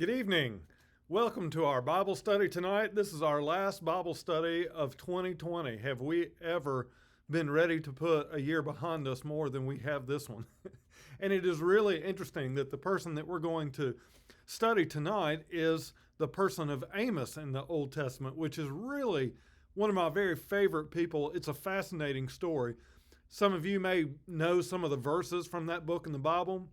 Good evening. Welcome to our Bible study tonight. This is our last Bible study of 2020. Have we ever been ready to put a year behind us more than we have this one? And it is really interesting that the person that we're going to study tonight is the person of Amos in the Old Testament, which is really one of my very favorite people. It's a fascinating story. Some of you may know some of the verses from that book in the Bible.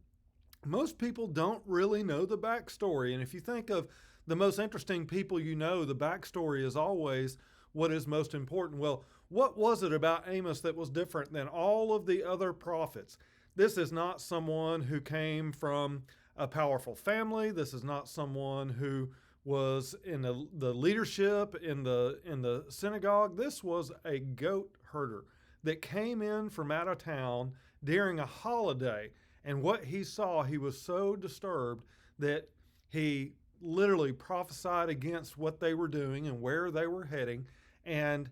Most people don't really know the backstory. And if you think of the most interesting people you know, the backstory is always what is most important. Well, what was it about Amos that was different than all of the other prophets? This is not someone who came from a powerful family. This is not someone who was in the leadership in the synagogue. This was a goat herder that came in from out of town during a holiday. And what he saw, he was so disturbed that he literally prophesied against what they were doing and where they were heading, and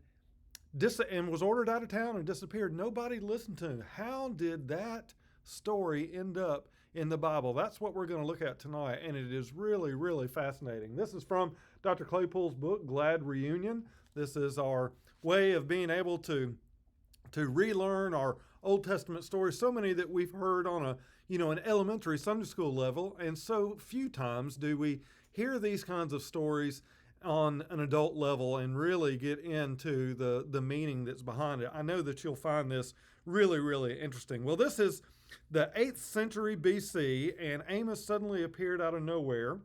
was ordered out of town and disappeared. Nobody listened to him. How did that story end up in the Bible? That's what we're going to look at tonight, and it is really, really fascinating. This is from Dr. Claypool's book, Glad Reunion. This is our way of being able to relearn our Old Testament stories, so many that we've heard on an elementary Sunday school level, and so few times do we hear these kinds of stories on an adult level and really get into the meaning that's behind it. I know that you'll find this really, really interesting. Well, this is the 8th century BC, and Amos suddenly appeared out of nowhere,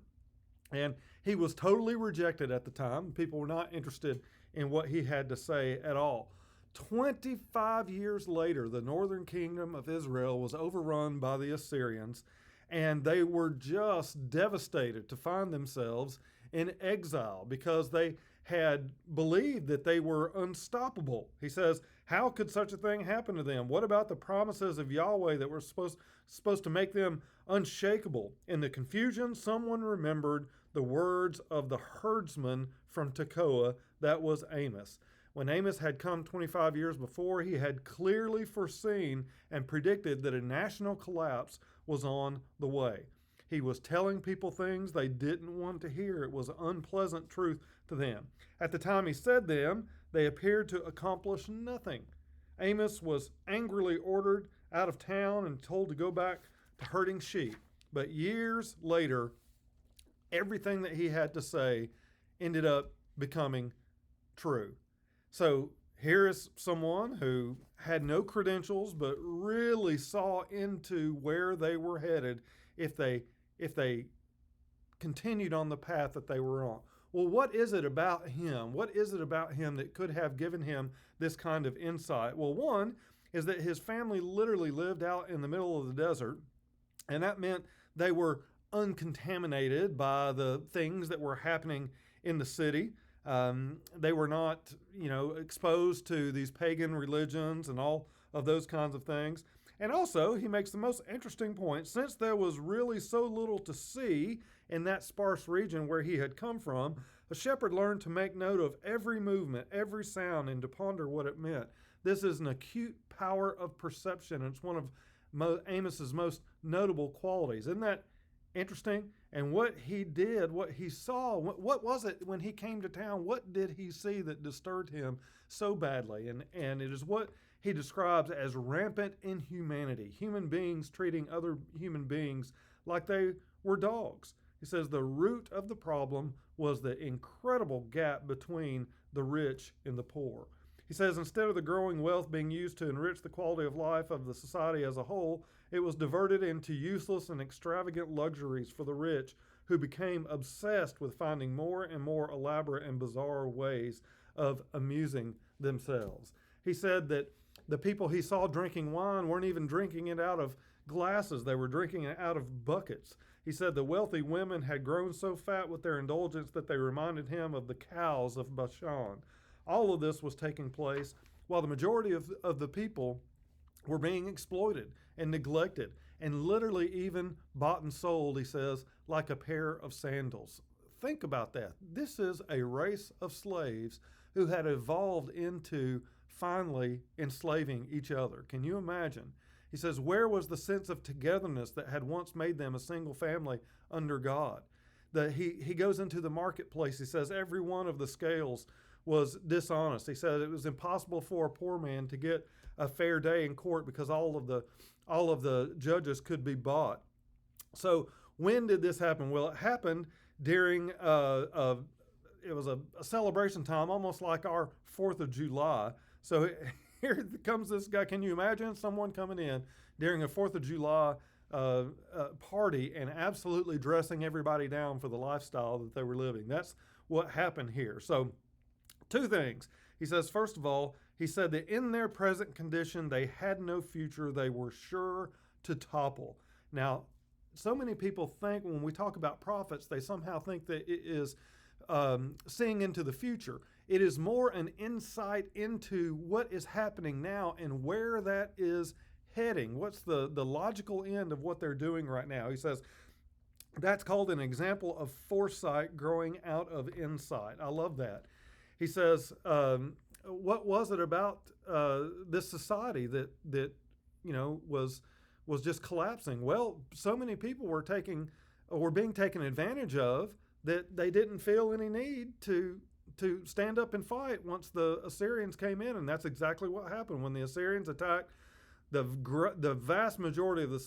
and he was totally rejected at the time. People were not interested in what he had to say at all. 25 years later, the northern kingdom of Israel was overrun by the Assyrians, and they were just devastated to find themselves in exile because they had believed that they were unstoppable. He says, how could such a thing happen to them? What about the promises of Yahweh that were supposed to make them unshakable? In the confusion, someone remembered the words of the herdsman from Tekoa, that was Amos. When Amos had come 25 years before, he had clearly foreseen and predicted that a national collapse was on the way. He was telling people things they didn't want to hear. It was unpleasant truth to them. At the time he said them, they appeared to accomplish nothing. Amos was angrily ordered out of town and told to go back to herding sheep. But years later, everything that he had to say ended up becoming true. So here is someone who had no credentials, but really saw into where they were headed if they continued on the path that they were on. Well, what is it about him? What is it about him that could have given him this kind of insight? Well, one is that his family literally lived out in the middle of the desert, and that meant they were uncontaminated by the things that were happening in the city. They were not, exposed to these pagan religions and all of those kinds of things. And also, he makes the most interesting point. Since there was really so little to see in that sparse region where he had come from, a shepherd learned to make note of every movement, every sound, and to ponder what it meant. This is an acute power of perception, and it's one of Amos's most notable qualities. Isn't that interesting? And what he did, what he saw, what was it when he came to town? What did he see that disturbed him so badly? And it is what he describes as rampant inhumanity, human beings treating other human beings like they were dogs. He says the root of the problem was the incredible gap between the rich and the poor. He says instead of the growing wealth being used to enrich the quality of life of the society as a whole, it was diverted into useless and extravagant luxuries for the rich, who became obsessed with finding more and more elaborate and bizarre ways of amusing themselves. He said that the people he saw drinking wine weren't even drinking it out of glasses. They were drinking it out of buckets. He said the wealthy women had grown so fat with their indulgence that they reminded him of the cows of Bashan. All of this was taking place while the majority of the people were being exploited and neglected and literally even bought and sold, he says, like a pair of sandals. Think about that. This is a race of slaves who had evolved into finally enslaving each other. Can you imagine? He says, where was the sense of togetherness that had once made them a single family under God? He goes into the marketplace. He says every one of the scales was dishonest. He said it was impossible for a poor man to get a fair day in court because all of the judges could be bought. So when did this happen? Well, it happened during it was a celebration time, almost like our 4th of July. So here comes this guy. Can you imagine someone coming in during a 4th of July party and absolutely dressing everybody down for the lifestyle that they were living? That's what happened here. So 2 things. He says, first of all, he said that in their present condition, they had no future. They were sure to topple. Now, so many people think when we talk about prophets, they somehow think that it is seeing into the future. It is more an insight into what is happening now and where that is heading. What's the logical end of what they're doing right now? He says that's called an example of foresight growing out of insight. I love that. He says, what was it about this society that was just collapsing? Well, so many people were being taken advantage of that they didn't feel any need to stand up and fight once the Assyrians came in, and that's exactly what happened. When the Assyrians attacked, the vast majority of the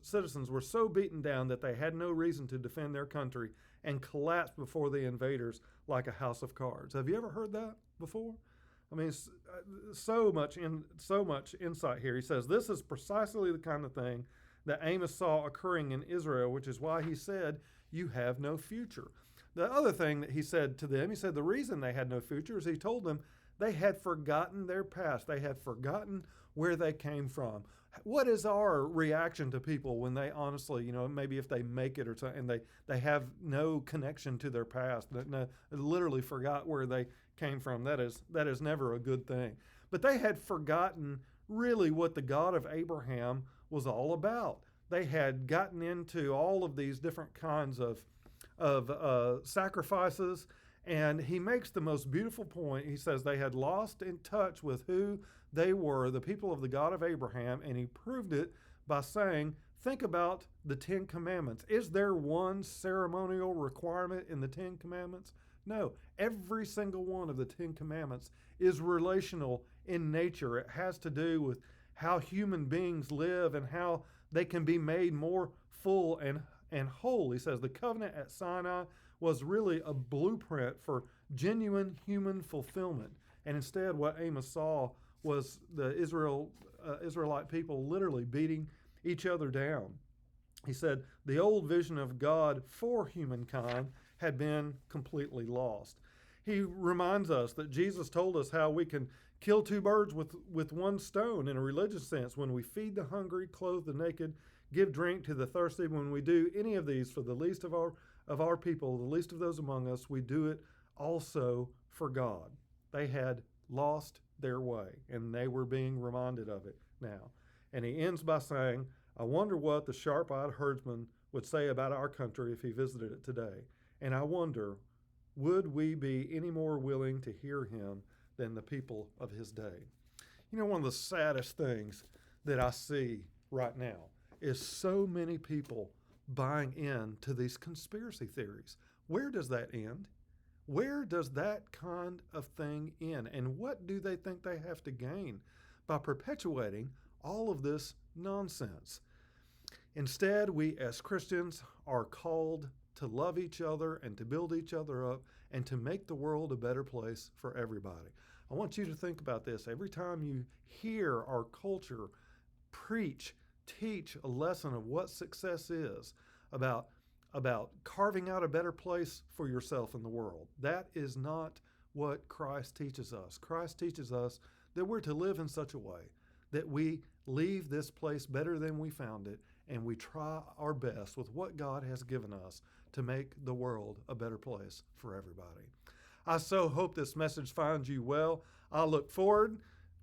citizens were so beaten down that they had no reason to defend their country and collapsed before the invaders like a house of cards. Have you ever heard that before? I mean, so much insight here. He says this is precisely the kind of thing that Amos saw occurring in Israel, which is why he said, "You have no future." The other thing that he said to them, he said the reason they had no future is he told them they had forgotten their past. They had forgotten where they came from. What is our reaction to people when they honestly, maybe if they make it or something, and they have no connection to their past, literally forgot where they came from? That is never a good thing. But they had forgotten really what the God of Abraham was all about. They had gotten into all of these different kinds of sacrifices, and he makes the most beautiful point. He says they had lost in touch with who they were, the people of the God of Abraham, and he proved it by saying, think about the 10 Commandments. Is there one ceremonial requirement in the 10 Commandments? No. Every single one of the 10 Commandments is relational in nature. It has to do with how human beings live and how they can be made more full and whole. He says the covenant at Sinai was really a blueprint for genuine human fulfillment. And instead, what Amos saw was the Israelite people literally beating each other down. He said the old vision of God for humankind had been completely lost. He reminds us that Jesus told us how we can kill 2 birds with one stone in a religious sense when we feed the hungry, clothe the naked, give drink to the thirsty. When we do any of these for the least of our people, the least of those among us, we do it also for God. They had lost their way, and they were being reminded of it now. And he ends by saying, I wonder what the sharp-eyed herdsman would say about our country if he visited it today. And I wonder, would we be any more willing to hear him than the people of his day? One of the saddest things that I see right now is so many people buying into these conspiracy theories. Where does that end? Where does that kind of thing end? And what do they think they have to gain by perpetuating all of this nonsense? Instead, we as Christians are called to love each other and to build each other up and to make the world a better place for everybody. I want you to think about this. Every time you hear our culture teach a lesson of what success is, about carving out a better place for yourself in the world, that is not what Christ teaches us. Christ teaches us that we're to live in such a way that we leave this place better than we found it, and we try our best with what God has given us to make the world a better place for everybody. I so hope this message finds you well. I look forward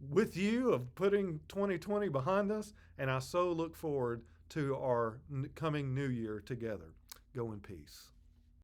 with you of putting 2020 behind us, and I so look forward to our coming new year together. Go in peace.